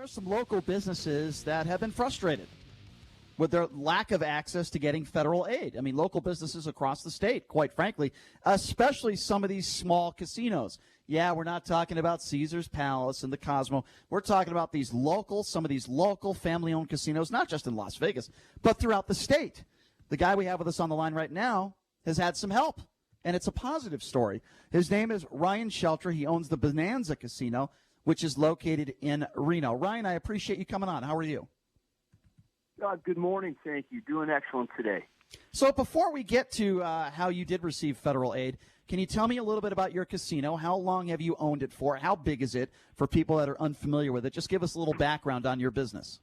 There are some local businesses that have been frustrated with their lack of access to getting federal aid. I mean, local businesses across the state, quite frankly, especially some of these small casinos. Yeah, we're not talking about Caesar's Palace and the Cosmo. We're talking about some of these local family-owned casinos, not just in Las Vegas, but throughout the state. The guy we have with us on the line right now has had some help, and it's a positive story. His name is Ryan Sheltra. He owns the Bonanza Casino, which is located in Reno. Ryan, I appreciate you coming on. How are you? Good morning. Thank you. Doing excellent today. So before we get to how you did receive federal aid, can you tell me a little bit about your casino? How long have you owned it for? How big is it for people that are unfamiliar with it? Just give us a little background on your business.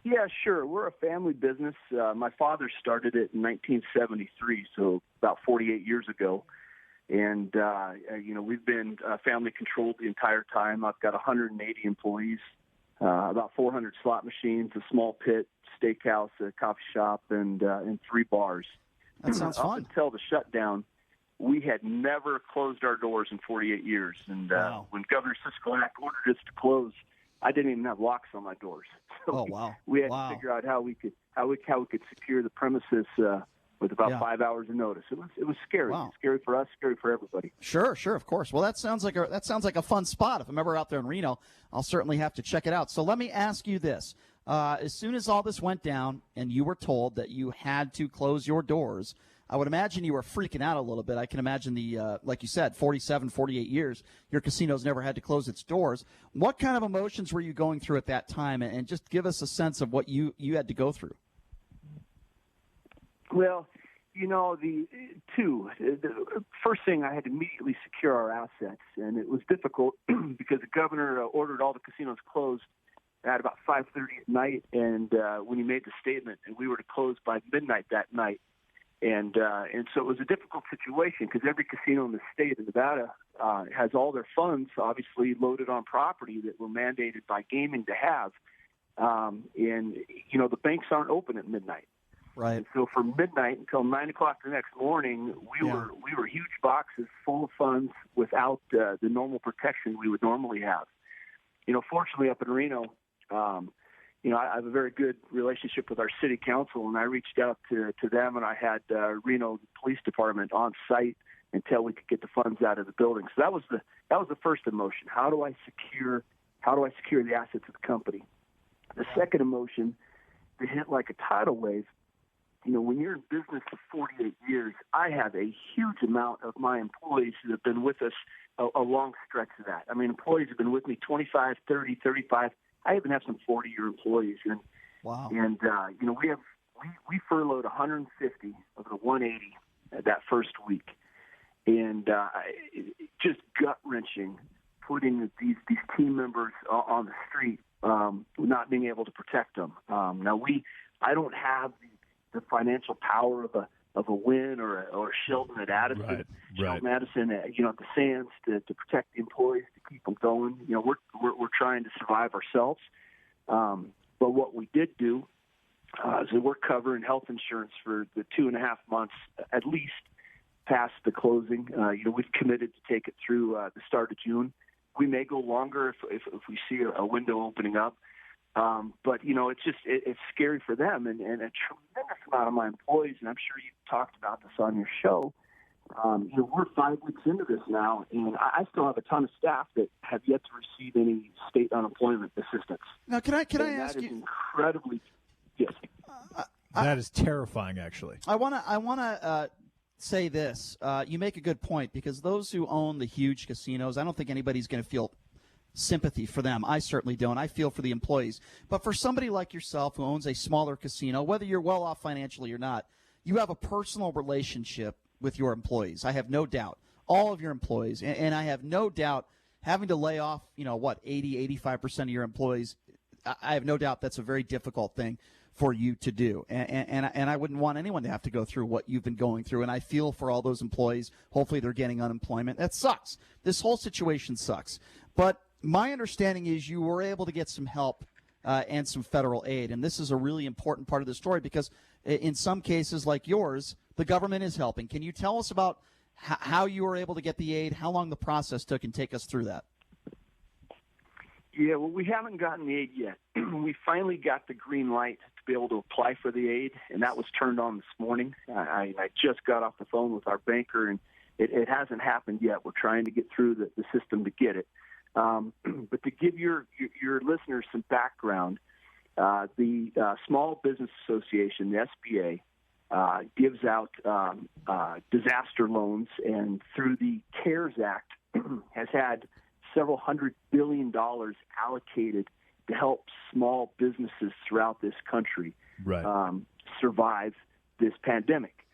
Yeah, sure. We're a family business. My father started it in 1973, so about 48 years ago. And, we've been family controlled the entire time. I've got 180 employees, about 400 slot machines, a small pit, steakhouse, a coffee shop, and 3 bars. That sounds fun. Up until the shutdown, we had never closed our doors in 48 years. And wow. When Governor Sisolak ordered us to close, I didn't even have locks on my doors. So we had to figure out how we could secure the premises with about 5 hours of notice. It was scary. Wow. Scary for us, scary for everybody. Sure, of course. Well, that sounds like a fun spot. If I'm ever out there in Reno, I'll certainly have to check it out. So let me ask you this. As soon as all this went down and you were told that you had to close your doors, I would imagine you were freaking out a little bit. I can imagine like you said, 47, 48 years, your casino's never had to close its doors. What kind of emotions were you going through at that time? And just give us a sense of what you had to go through. Well, the first thing, I had to immediately secure our assets, and it was difficult because the governor ordered all the casinos closed at about 5:30 at night, and when he made the statement, and we were to close by midnight that night, and so it was a difficult situation because every casino in the state of Nevada has all their funds obviously loaded on property that were mandated by gaming to have, and the banks aren't open at midnight. Right. And so from midnight until 9 o'clock the next morning, we were huge boxes full of funds without the normal protection we would normally have. Fortunately up in Reno, I have a very good relationship with our city council, and I reached out to them, and I had Reno Police Department on site until we could get the funds out of the building. So that was the first emotion. How do I secure the assets of the company? The second emotion, to hit like a tidal wave. When you're in business for 48 years, I have a huge amount of my employees that have been with us a long stretch of that. I mean, employees have been with me 25, 30, 35. I even have some 40-year employees. And, wow. And, we furloughed 150 of the 180 that first week. And just gut-wrenching putting these team members on the street, not being able to protect them. I don't have the financial power of a Wynn or a Shelton at Addison, Shelton Addison at the Sands to protect the employees, to keep them going. We're trying to survive ourselves. But what we did do is that we're covering health insurance for the 2.5 months at least past the closing. We've committed to take it through the start of June. We may go longer if we see a window opening up. But it's scary for them, and a tremendous amount of my employees, and I'm sure you've talked about this on your show. We're 5 weeks into this now, and I still have a ton of staff that have yet to receive any state unemployment assistance. Now, can I ask you? That is incredibly, yes. That is terrifying, actually. I want to say this. You make a good point, because those who own the huge casinos, I don't think anybody's going to feel sympathy for them. I certainly don't. I feel for the employees. But for somebody like yourself who owns a smaller casino, whether you're well off financially or not, you have a personal relationship with your employees. I have no doubt. All of your employees. And I have no doubt having to lay off, 80, 85% of your employees, I have no doubt that's a very difficult thing for you to do. And I wouldn't want anyone to have to go through what you've been going through. And I feel for all those employees. Hopefully they're getting unemployment. That sucks. This whole situation sucks. But my understanding is you were able to get some help and some federal aid. And this is a really important part of the story, because in some cases like yours, the government is helping. Can you tell us about how you were able to get the aid, how long the process took, and take us through that? Yeah, well, we haven't gotten the aid yet. We finally got the green light to be able to apply for the aid, and that was turned on this morning. I just got off the phone with our banker, and it hasn't happened yet. We're trying to get through the system to get it. But to give your listeners some background, the Small Business Association, the SBA, gives out disaster loans, and through the CARES Act has had several $100 billion allocated to help small businesses throughout this country survive this pandemic.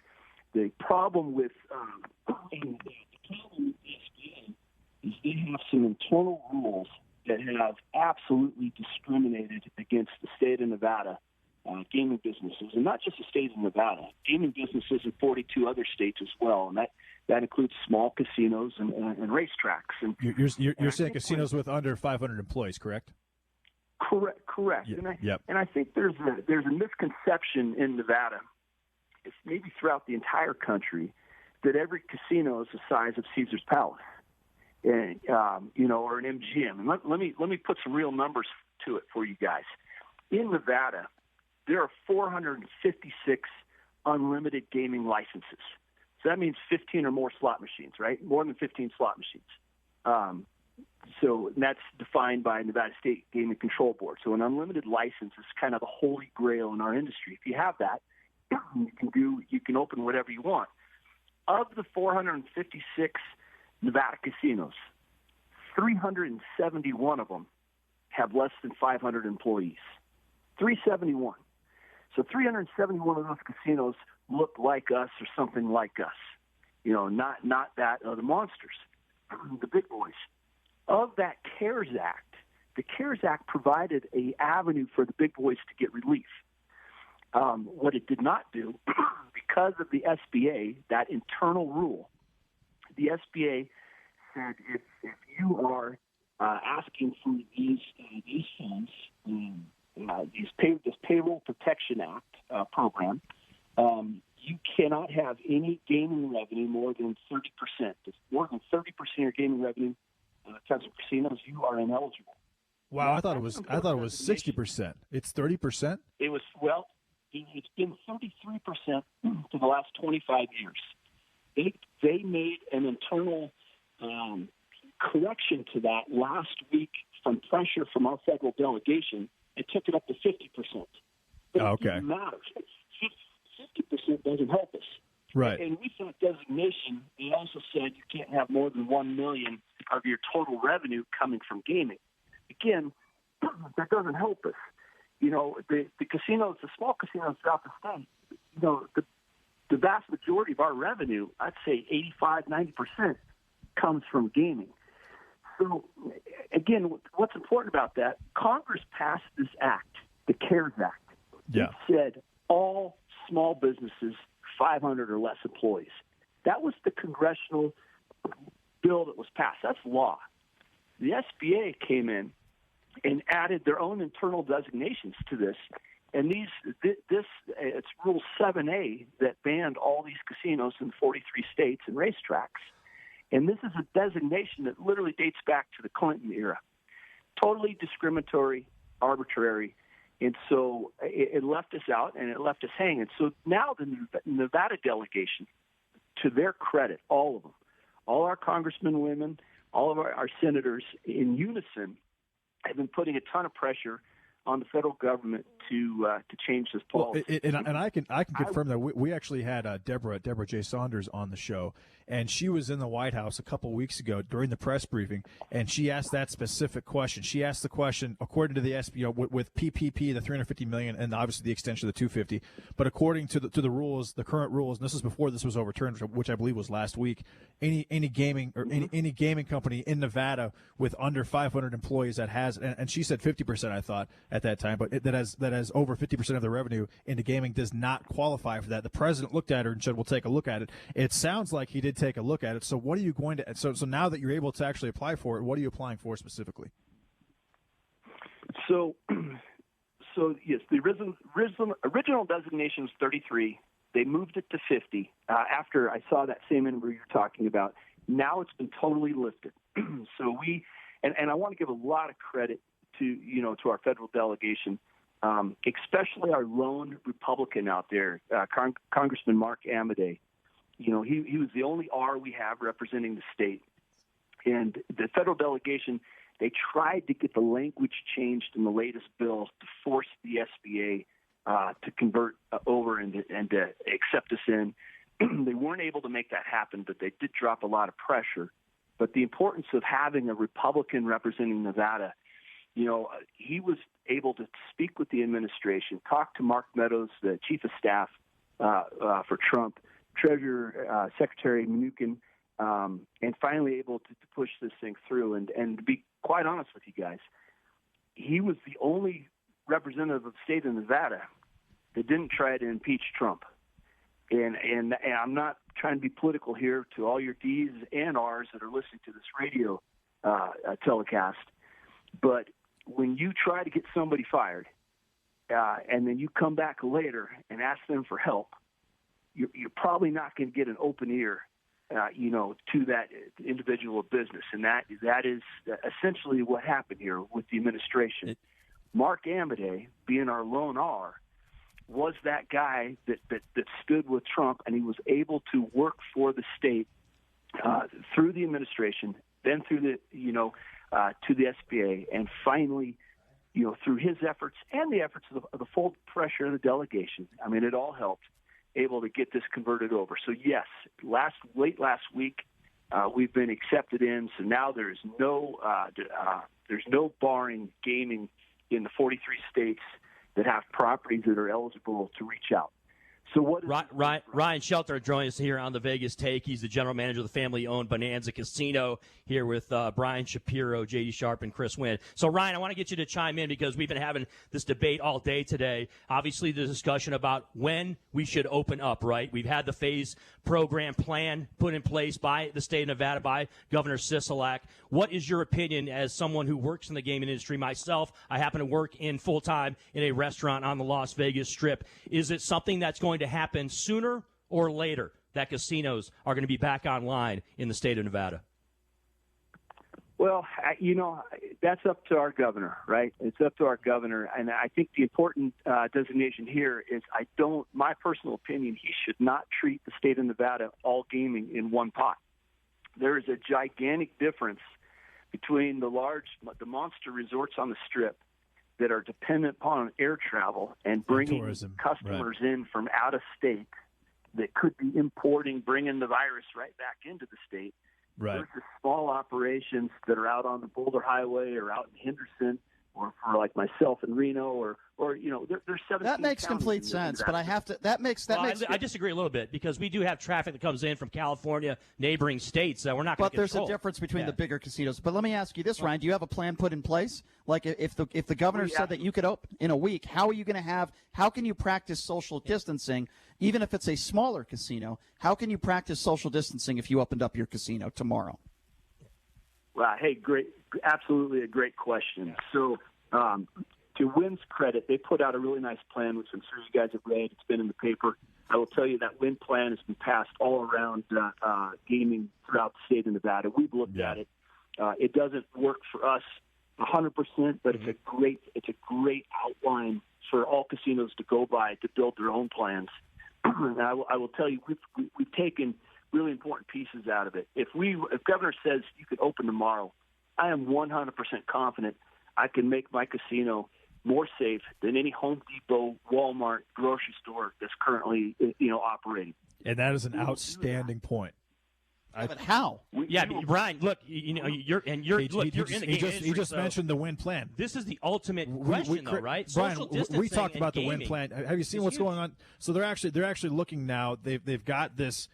The problem with the SBA is they have some internal rules that have absolutely discriminated against the state of Nevada gaming businesses, and not just the state of Nevada, gaming businesses in 42 other states as well, and that includes small casinos and racetracks. And you're saying casinos with under 500 employees, correct? Correct. Yeah, and I think there's a misconception in Nevada, it's maybe throughout the entire country, that every casino is the size of Caesar's Palace, and or an MGM. And let me put some real numbers to it for you guys. In Nevada, there are 456 unlimited gaming licenses. So that means 15 or more slot machines, right? More than 15 slot machines. So that's defined by Nevada State Gaming Control Board. So an unlimited license is kind of the holy grail in our industry. If you have that, you can open whatever you want. Of the 456 Nevada casinos, 371 of them have less than 500 employees. 371. So 371 of those casinos look like us or something like us. Not that of the monsters, the big boys. Of that CARES Act, the CARES Act provided an avenue for the big boys to get relief. What it did not do, because of the SBA, that internal rule, the SBA said if you are asking for these funds, this Payroll Protection Act program, you cannot have any gaming revenue more than 30%. If more than 30% of your gaming revenue comes from casinos, you are ineligible. Wow, I thought it was 60%. It's 30%. It's been 33% for the last 25 years. They made an internal correction to that last week from pressure from our federal delegation. It took it up to 50%. But okay. It doesn't matter. 50% doesn't help us. Right. And we thought designation, they also said you can't have more than $1 million of your total revenue coming from gaming. Again, that doesn't help us. The casinos, the small casinos throughout the state, the vast majority of our revenue, I'd say 85-90%, comes from gaming. So, again, what's important about that, Congress passed this act, the CARES Act. Yeah. It said all small businesses, 500 or less employees. That was the congressional bill that was passed. That's law. The SBA came in and added their own internal designations to this. And it's Rule 7A that banned all these casinos in 43 states and racetracks. And this is a designation that literally dates back to the Clinton era. Totally discriminatory, arbitrary. And so it left us out and it left us hanging. So now the Nevada delegation, to their credit, all of them, all our congressmen, women, all of our senators in unison have been putting a ton of pressure on the federal government to change this policy. Well, and I can confirm that we actually had Deborah J. Saunders on the show, and she was in the White House a couple weeks ago during the press briefing, and she asked that specific question. She asked the question, according to the SBA, with PPP, the $350 million, and obviously the extension of the $250, but according to the rules, the current rules, and this is before this was overturned, which I believe was last week, any gaming or any gaming company in Nevada with under 500 employees that has, and she said 50%, I thought at that time, but that has over 50% of the revenue into gaming does not qualify for that. The president looked at her and said, "We'll take a look at it." It sounds like he did take a look at it. So what are you going to? So now that you're able to actually apply for it, what are you applying for specifically? So yes, the original designation was 33. They moved it to 50 after I saw that same interview you're talking about. Now it's been totally lifted. So and I want to give a lot of credit to our federal delegation, especially our lone Republican out there, Congressman Mark Amodei. He was the only R we have representing the state. And the federal delegation, they tried to get the language changed in the latest bill to force the SBA to convert over and to accept us in. They weren't able to make that happen, but they did drop a lot of pressure. But the importance of having a Republican representing Nevada, he was able to speak with the administration, talk to Mark Meadows, the chief of staff for Trump, Treasurer Secretary Mnuchin, and finally able to push this thing through. And to be quite honest with you guys, he was the only representative of the state of Nevada that didn't try to impeach Trump. And I'm not trying to be political here to all your D's and R's that are listening to this radio telecast, but when you try to get somebody fired and then you come back later and ask them for help, you're probably not going to get an open ear, to that individual business. And that is essentially what happened here with the administration. Mark Amodei, being our lone R, was that guy that stood with Trump, and he was able to work for the state through the administration, then through the to the SBA, and finally, through his efforts and the efforts of the full pressure of the delegation. I mean, it all helped, able to get this converted over. So yes, late last week, we've been accepted in. So now there's no barring gaming in the 43 states that have properties that are eligible to reach out. So what is Ryan Sheltra joins us here on the Vegas Take. He's the general manager of the family-owned Bonanza Casino, here with Brian Shapiro, J.D. Sharp, and Chris Wynn. So, Ryan, I want to get you to chime in because we've been having this debate all day today. Obviously, the discussion about when we should open up, right? We've had the phase program plan put in place by the state of Nevada, by Governor Sisolak. What is your opinion as someone who works in the gaming industry? Myself, I happen to work in full-time in a restaurant on the Las Vegas Strip. Is it something that's going to happen sooner or later that casinos are going to be back online in the state of Nevada? Well, that's up to our governor, right? It's up to our governor. And I think the important designation here is my personal opinion, he should not treat the state of Nevada, all gaming, in one pot. There is a gigantic difference between the monster resorts on the Strip that are dependent upon air travel and bringing tourism, customers in from out of state that could be bringing the virus right back into the state. Right. Versus small operations that are out on the Boulder Highway or out in Henderson, or for like myself in Reno, or there's 17. That makes complete sense, but I have to. I disagree a little bit because we do have traffic that comes in from California, neighboring states that we're not going to control. But there's a difference between the bigger casinos. But let me ask you this, Ryan: do you have a plan put in place? Like, if the governor said that you could open in a week, how are you going to have? How can you practice social distancing, even if it's a smaller casino? How can you practice social distancing if you opened up your casino tomorrow? Well, hey, great, absolutely a great question. So, to Wynn's credit, they put out a really nice plan, which I'm sure you guys have read. It's been in the paper. I will tell you that Wynn plan has been passed all around gaming throughout the state of Nevada. We've looked at it. It doesn't work for us 100%, but it's a great outline for all casinos to go by to build their own plans. And I will tell you, we've taken really important pieces out of it. If Governor says you could open tomorrow, I am 100% confident I can make my casino more safe than any Home Depot, Walmart, grocery store that's currently operating. And that is an outstanding point. But how? Brian, look, you're in the game industry. He just mentioned the Wynn plan. This is the ultimate question, though, right? Brian, Social distancing we talked about the Wynn gaming plan. Have you seen what's going on? So they're actually looking now. They've got this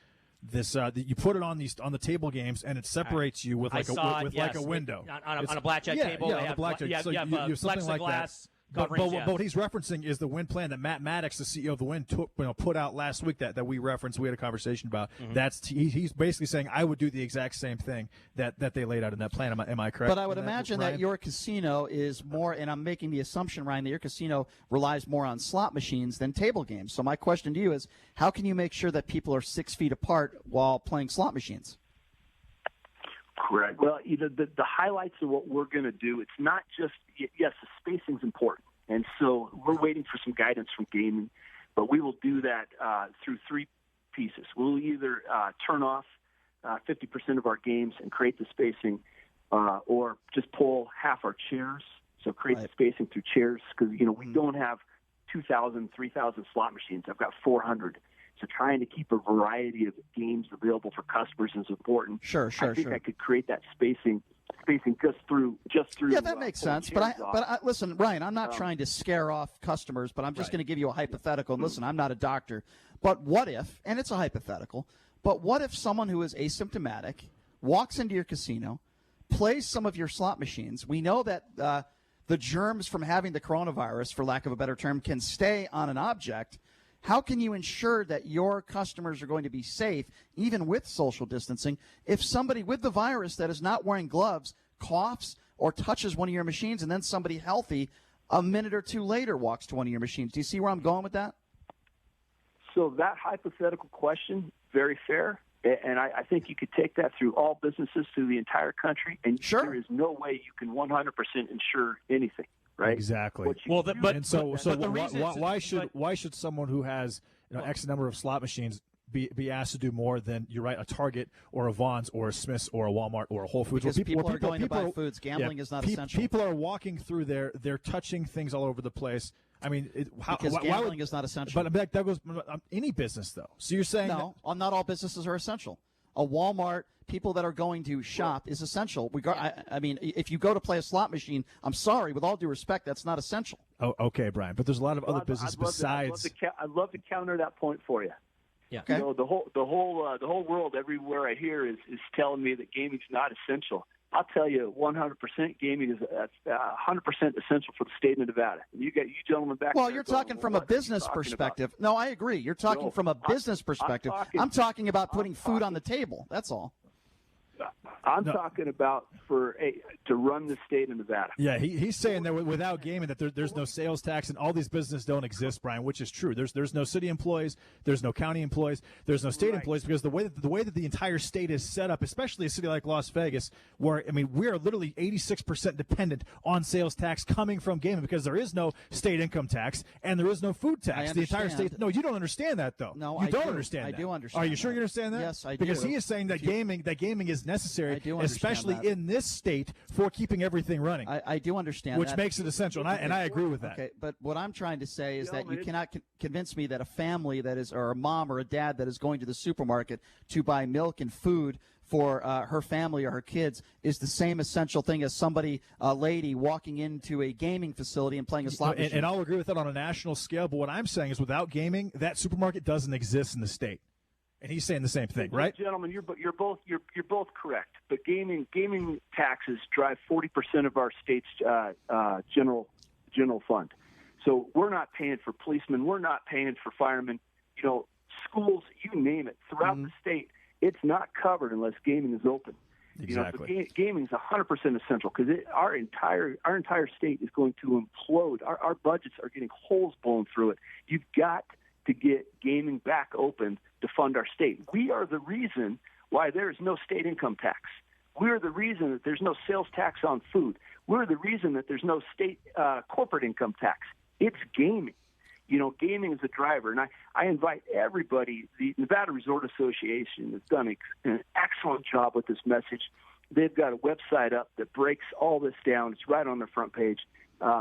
you put it on the table games, and it separates you with like a window on a blackjack table. Yeah, on a blackjack. So you have something like that. But what he's referencing is the Wynn plan that Matt Maddox, the CEO of the Wynn, put out last week that we referenced. We had a conversation about. Mm-hmm. He's basically saying I would do the exact same thing that they laid out in that plan. Am I correct? But I would imagine that your casino is more, and I'm making the assumption, Ryan, that your casino relies more on slot machines than table games. So my question to you is, how can you make sure that people are 6 feet apart while playing slot machines? Correct. Well, the highlights of what we're going to do, it's not just, yes, the spacing's important. And so we're waiting for some guidance from gaming, but we will do that through three pieces. We'll either turn off 50% of our games and create the spacing, or just pull half our chairs, so create the spacing through chairs, because, we don't have 2,000, 3,000 slot machines. I've got 400. So trying to keep a variety of games available for customers is important. Sure. I think I could create that spacing just through. Yeah, that makes sense. But listen, Ryan, I'm not trying to scare off customers, but I'm just going to give you a hypothetical. And listen, I'm not a doctor, but what if, and it's a hypothetical, but what if someone who is asymptomatic walks into your casino, plays some of your slot machines? We know that the germs from having the coronavirus, for lack of a better term, can stay on an object. How can you ensure that your customers are going to be safe, even with social distancing, if somebody with the virus that is not wearing gloves coughs or touches one of your machines, and then somebody healthy a minute or two later walks to one of your machines? Do you see where I'm going with that? So that hypothetical question, very fair. And I think you could take that through all businesses through the entire country, and there is no way you can 100% ensure anything. Right? Exactly. Well, why should someone who has X number of slot machines be asked to do more than, you're right, a Target or a Vons or a Smith's or a Walmart or a Whole Foods? Because people are going to buy foods. Gambling is not essential. People are walking through there. They're touching things all over the place. I mean, gambling is not essential. But that goes any business, though. So you're saying not all businesses are essential. A Walmart, people that are going to shop, is essential. I mean, if you go to play a slot machine, I'm sorry, with all due respect, that's not essential. Oh, okay, Brian. But there's a lot of other businesses besides. I'd love to counter that point for you. Yeah. Okay. The whole world, everywhere I hear, is telling me that gaming's not essential. I'll tell you, 100% gaming is 100% essential for the state of Nevada. You gentlemen back there. Well, you're talking from a business perspective. No, I agree. You're talking from a business perspective. I'm talking about putting food on the table. That's all. I'm talking about to run the state of Nevada. Yeah, he's saying that without gaming, that there's no sales tax and all these businesses don't exist, Brian, which is true. There's no city employees, there's no county employees, there's no state employees, because the way that the entire state is set up, especially a city like Las Vegas, where we are literally 86% dependent on sales tax coming from gaming, because there is no state income tax and there is no food tax. The entire state. No, you don't understand that, though. No, you I don't do. understand. I that. do understand. Are you sure you understand that? Yes, I do. Because he is saying that gaming is necessary, especially that. in this state, for keeping everything running. I do understand which that. makes it essential, and I agree with that. Okay, but what I'm trying to say is that you cannot convince me that a family that is, or a mom or a dad that is going to the supermarket to buy milk and food for her family or her kids is the same essential thing as somebody, a lady, walking into a gaming facility and playing a slot machine. And I'll agree with that on a national scale, but what I'm saying is, without gaming, that supermarket doesn't exist in the state. And he's saying the same thing, right? Gentlemen, you're both correct. But gaming taxes drive 40% of our state's general fund. So we're not paying for policemen. We're not paying for firemen. Schools, you name it, throughout the state, it's not covered unless gaming is open. Exactly. So gaming is 100% essential, because our entire state is going to implode. Our budgets are getting holes blown through it. You've got to get gaming back open to fund our state. We are the reason why there is no state income tax. We're the reason that there's no sales tax on food. We're the reason that there's no state corporate income tax. It's gaming. Gaming is a driver. And I invite everybody. The Nevada Resort Association has done an excellent job with this message. They've got a website up that breaks all this down. It's right on their front page.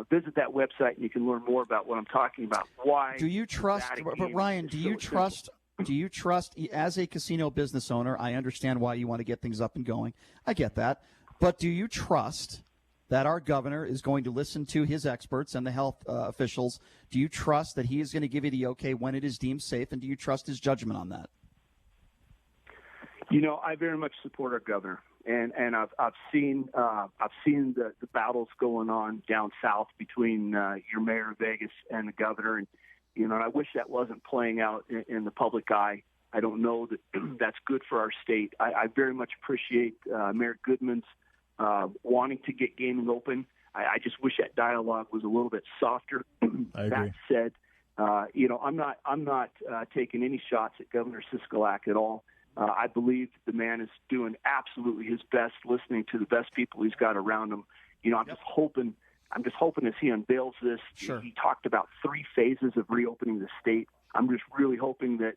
Visit that website and you can learn more about what I'm talking about. Why? Do you trust? But Ryan, do you trust? Do you trust, as a casino business owner? I understand why you want to get things up and going. I get that. But do you trust that our governor is going to listen to his experts and the health officials? Do you trust that he is going to give you the okay when it is deemed safe? And do you trust his judgment on that? I very much support our governor. And I've seen the battles going on down south between your mayor of Vegas and the governor, and I wish that wasn't playing out in the public eye. I don't know that that's good for our state. I very much appreciate Mayor Goodman's wanting to get gaming open. I just wish that dialogue was a little bit softer. I agree. That said, I'm not taking any shots at Governor Sisolak at all. I believe the man is doing absolutely his best, listening to the best people he's got around him. I'm just hoping as he unveils this. Sure. He talked about 3 phases of reopening the state. I'm just really hoping that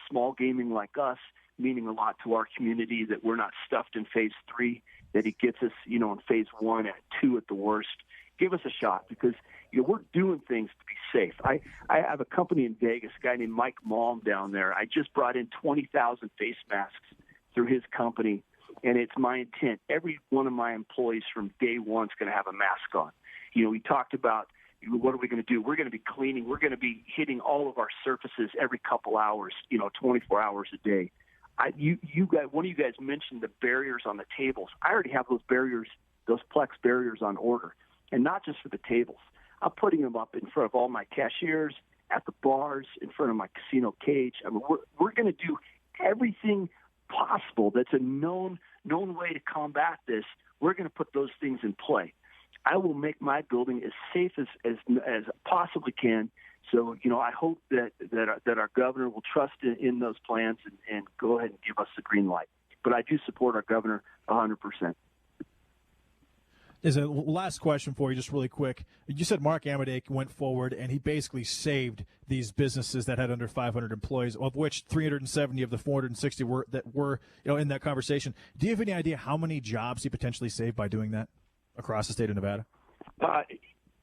small gaming like us, meaning a lot to our community, that we're not stuffed in phase 3, that he gets us, in phase 1 at 2 at the worst. Give us a shot, because we're doing things to be safe. I have a company in Vegas, a guy named Mike Malm down there. I just brought in 20,000 face masks through his company, and it's my intent. Every one of my employees from day one is going to have a mask on. We talked about, what are we going to do? We're going to be cleaning. We're going to be hitting all of our surfaces every couple hours, 24 hours a day. You guys, one of you guys mentioned the barriers on the tables. I already have those barriers, those Plex barriers on order, and not just for the tables. I'm putting them up in front of all my cashiers, at the bars, in front of my casino cage. I mean, we're going to do everything possible that's a known way to combat this. We're going to put those things in play. I will make my building as safe as I possibly can. So, I hope that our governor will trust in those plans and go ahead and give us the green light. But I do support our governor 100%. Is a last question for you, just really quick. You said Mark Amadei went forward and he basically saved these businesses that had under 500 employees, of which 370 of the 460 were in that conversation. Do you have any idea how many jobs he potentially saved by doing that across the state of Nevada?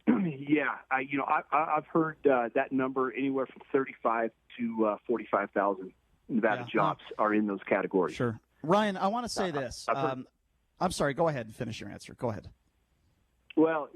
Yeah, I've heard that number anywhere from 35 to 45,000 Nevada jobs are in those categories. Sure. Ryan, I want to say this. I'm sorry. Go ahead and finish your answer. Go ahead. Well,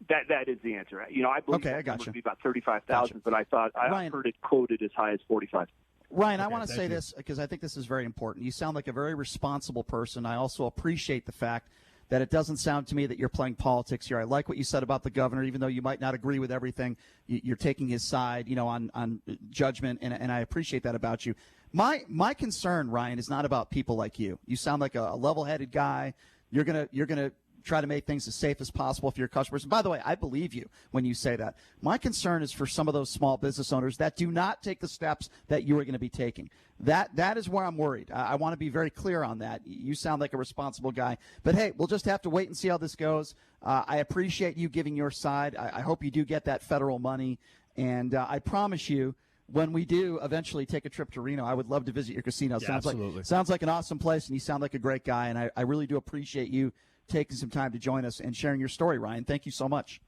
that is the answer. I believe that number to be about 35,000, but I thought I've heard it quoted as high as 45. Ryan, I want to say this because I think this is very important. You sound like a very responsible person. I also appreciate the fact that it doesn't sound to me that you're playing politics here. I like what you said about the governor, even though you might not agree with everything. You're taking his side, on judgment, and I appreciate that about you. My concern, Ryan, is not about people like you. You sound like a level-headed guy. You're gonna try to make things as safe as possible for your customers. And by the way, I believe you when you say that. My concern is for some of those small business owners that do not take the steps that you are going to be taking. That is where I'm worried. I want to be very clear on that. You sound like a responsible guy. But, hey, we'll just have to wait and see how this goes. I appreciate you giving your side. I hope you do get that federal money. And I promise you, when we do eventually take a trip to Reno, I would love to visit your casino. Yeah, absolutely. Sounds like an awesome place, and you sound like a great guy. And I really do appreciate you taking some time to join us and sharing your story, Ryan. Thank you so much.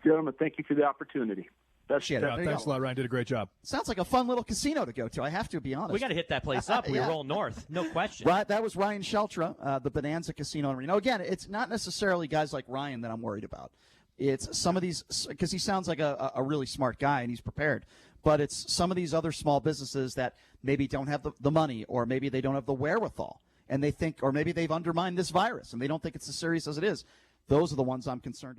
Gentlemen, thank you for the opportunity. Thanks a lot, Ryan. Did a great job. Sounds like a fun little casino to go to. I have to be honest. We got to hit that place up. We roll north. No question. Right. That was Ryan Sheltra, the Bonanza Casino in Reno. Again, it's not necessarily guys like Ryan that I'm worried about. It's some of these, because he sounds like a really smart guy and he's prepared. But it's some of these other small businesses that maybe don't have the money, or maybe they don't have the wherewithal. And they think, or maybe they've undermined this virus and they don't think it's as serious as it is. Those are the ones I'm concerned about.